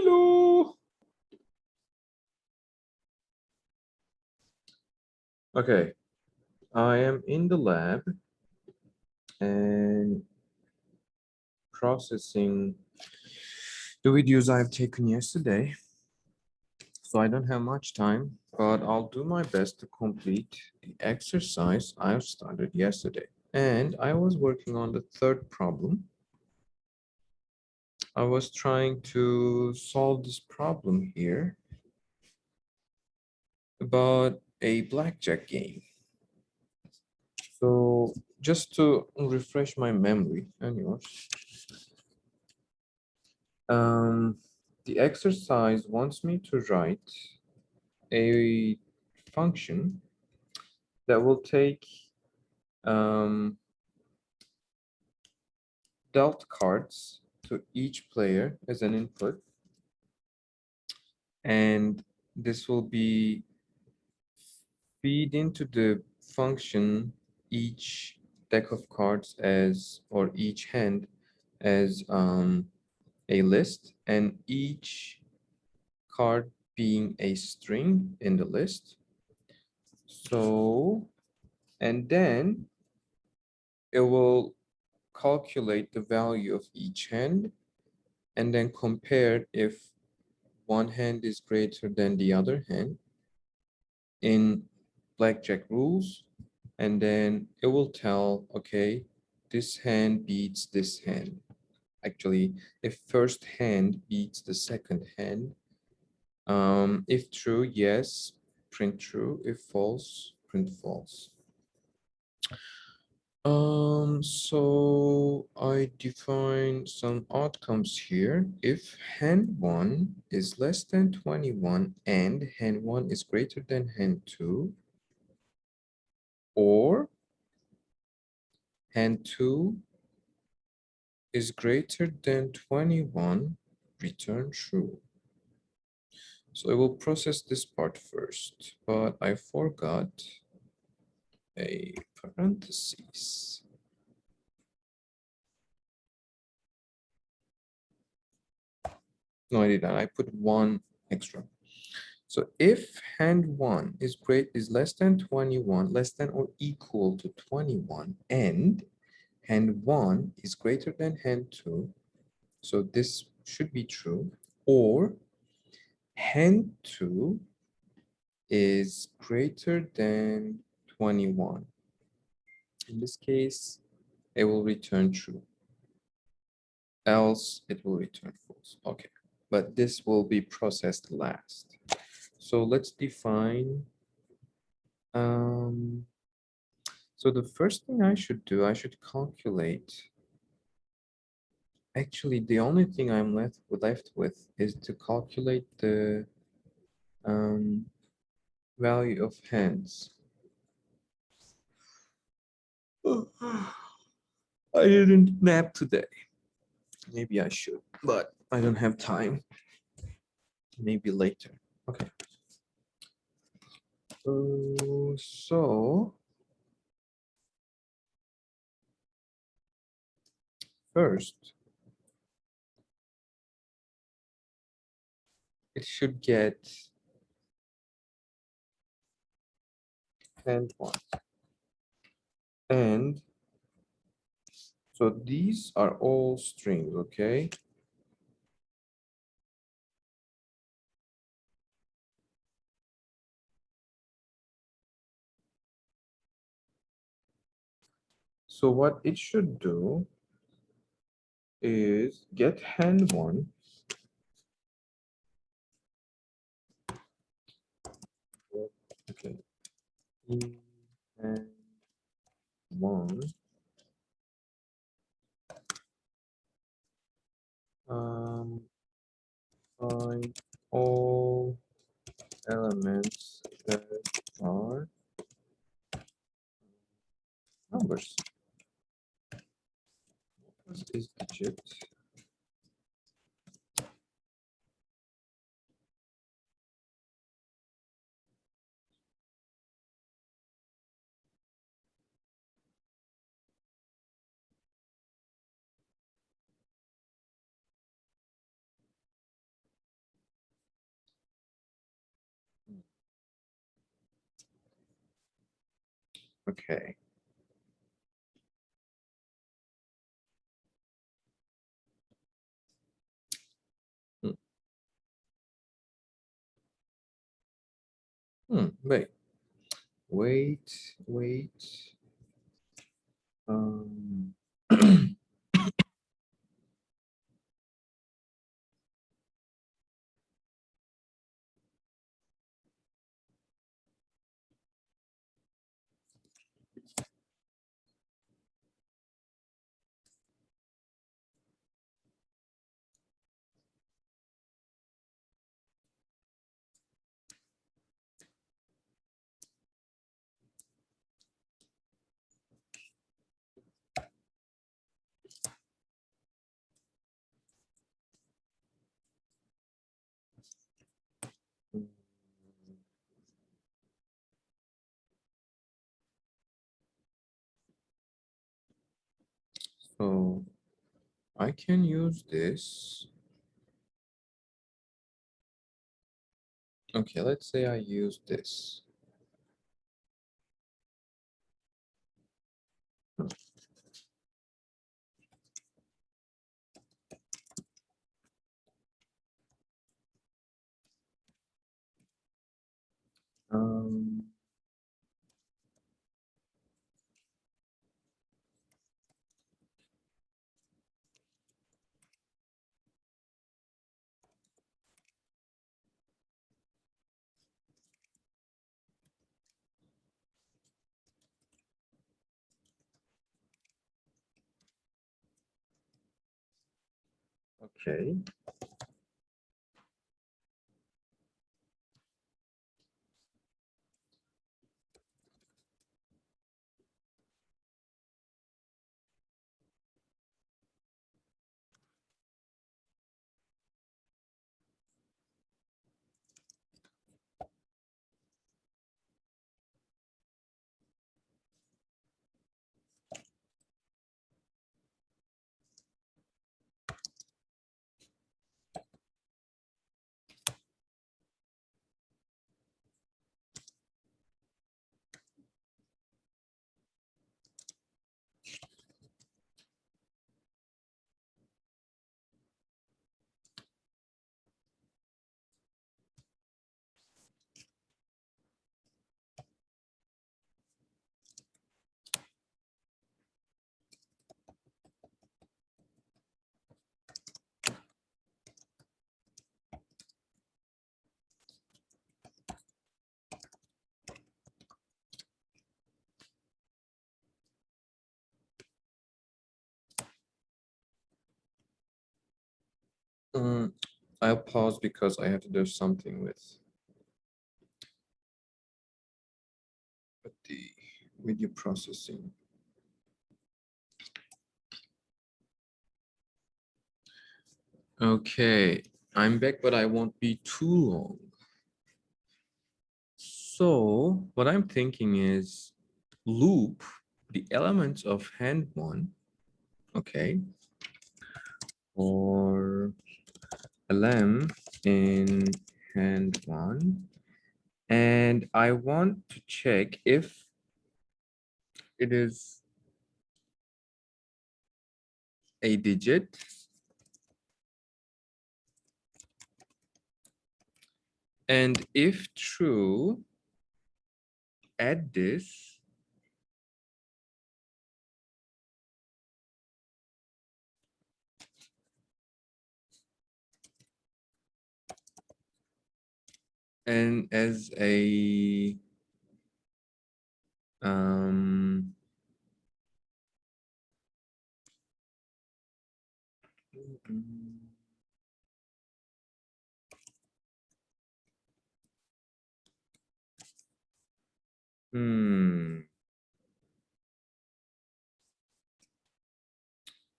Hello. Okay, I am in the lab and processing the videos I've taken yesterday. So I don't have much time, but I'll do my best to complete the exercise I've started yesterday. And I was working on the third problem. I was trying to solve this problem here about a blackjack game. So just to refresh my memory and yours, the exercise wants me to write a function that will take dealt cards to each player as an input, and this will be feed into the function each deck of cards as, or each hand as a list, and each card being a string in the list. So, and then it will calculate the value of each hand and then compare if one hand is greater than the other hand in blackjack rules, and then it will tell, okay, this hand beats this hand. Actually, if first hand beats the second hand, if true, yes, print true. If false, print false. So I define some outcomes here. If hand 1 is less than 21 and hand 1 is greater than hand 2, or hand 2 is greater than 21, return true. So I will process this part first, but I forgot a parenthesis. No, I didn't. I put one extra. So if hand 1 is less than 21, less than or equal to 21, and hand 1 is greater than hand 2, so this should be true, or hand 2 is greater than 21. In this case, it will return true. Else, it will return false. Okay, but this will be processed last. So let's define. So the first thing I should do, I should calculate. Actually, the only thing I'm left with is to calculate the value of hands. I didn't nap today. Maybe I should, but I don't have time. Maybe later. Okay. So first, it should get hand 1. And so these are all strings, okay? So what it should do is get hand 1. Okay. And 1. Find all elements that are numbers. What is digit? Okay. Hmm. Wait. Wait. Um, so I can use this. Okay, let's say I use this. Um, okay. Mm, I'll pause because I have to do something with the video processing. Okay, I'm back, but I won't be too long. So what I'm thinking is loop the elements of hand one, okay, or lm in hand one, and I want to check if it is a digit, and if true, add this. And as a um hmm,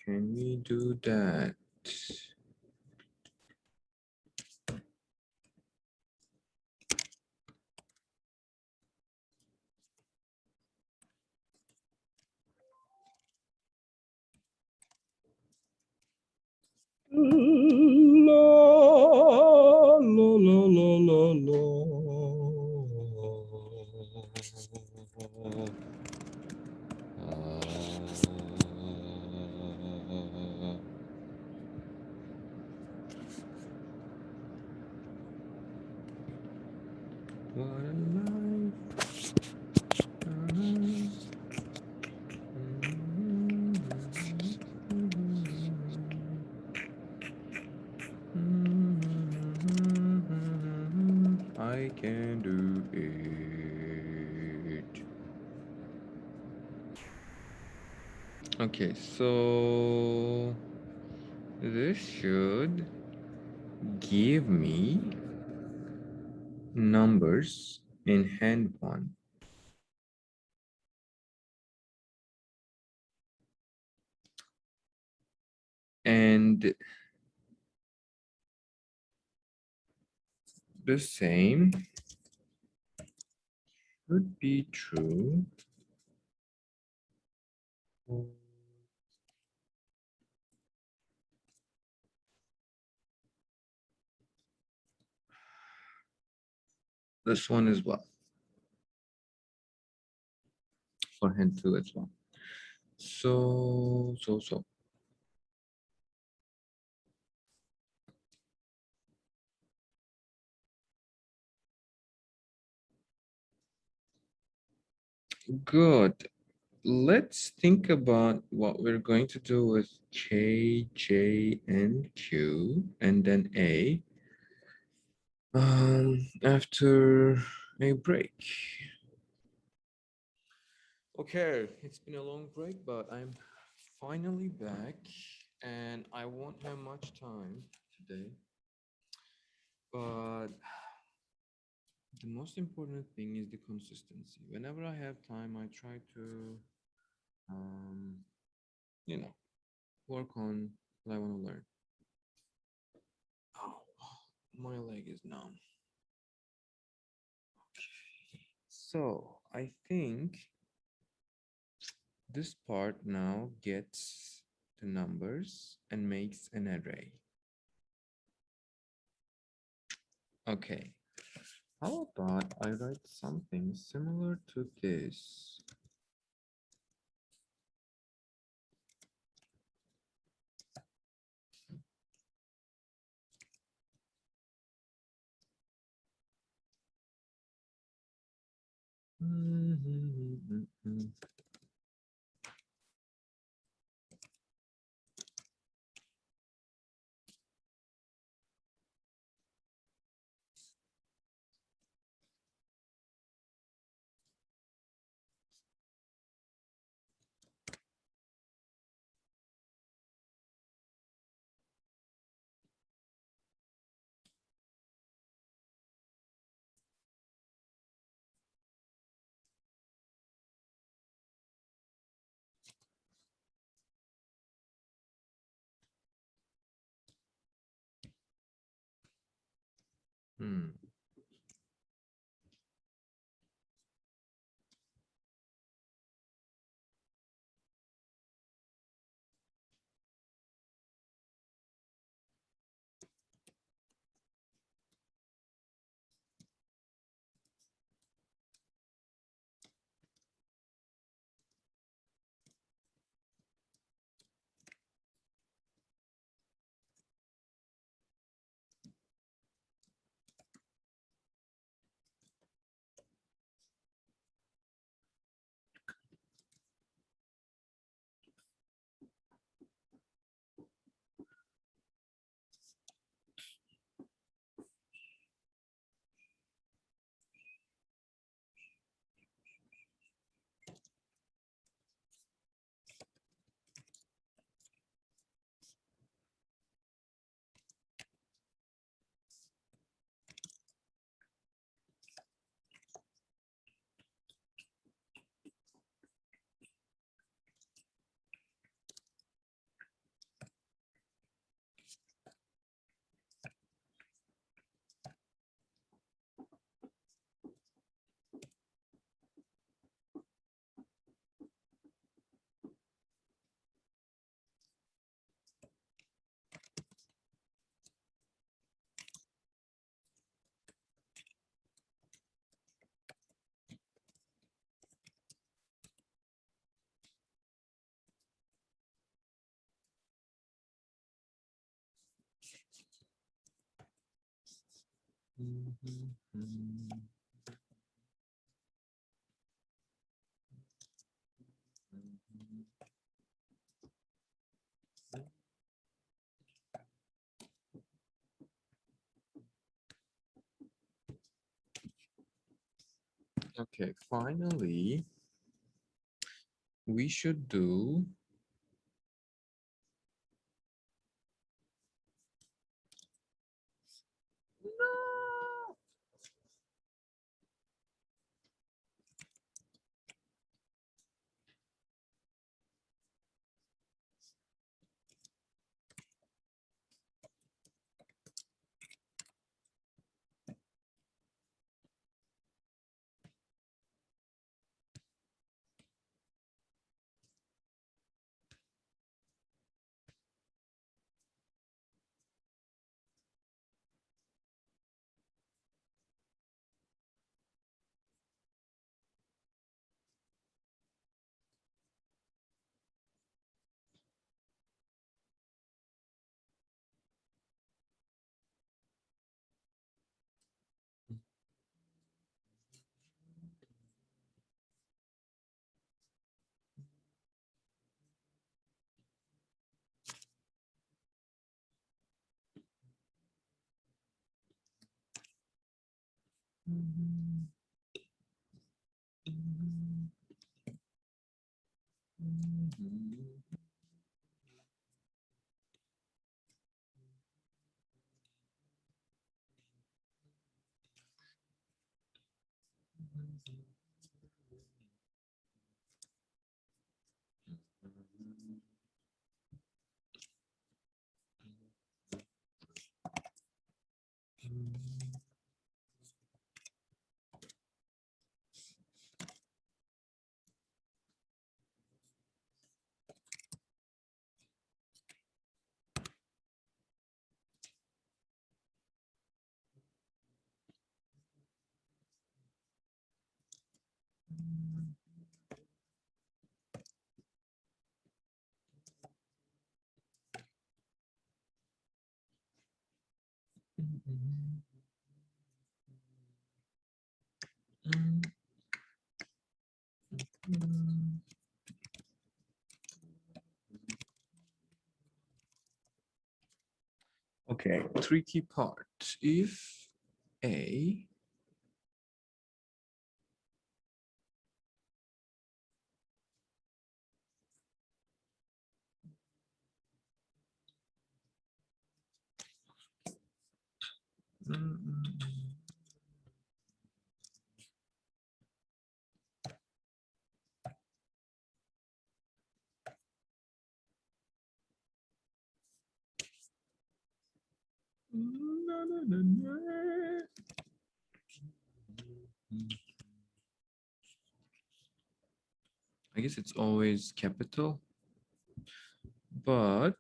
can we do that? La, la, la, la, la, la. What a life. I can do it. Okay, so this should give me numbers in hand one. And the same would be true. This one as well, for hand two as well. So. Good. Let's think about what we're going to do with K, J, and Q, and then A after a break. Okay, it's been a long break, but I'm finally back, and I won't have much time today. But the most important thing is the consistency. Whenever I have time, I try to, um, you know, work on what I want to learn. Oh, my leg is numb. So I think this part now gets the numbers and makes an array. Okay, how about I write something similar to this? Hmm. Okay, finally, we should do okay, tricky part. If A I guess it's always capital, but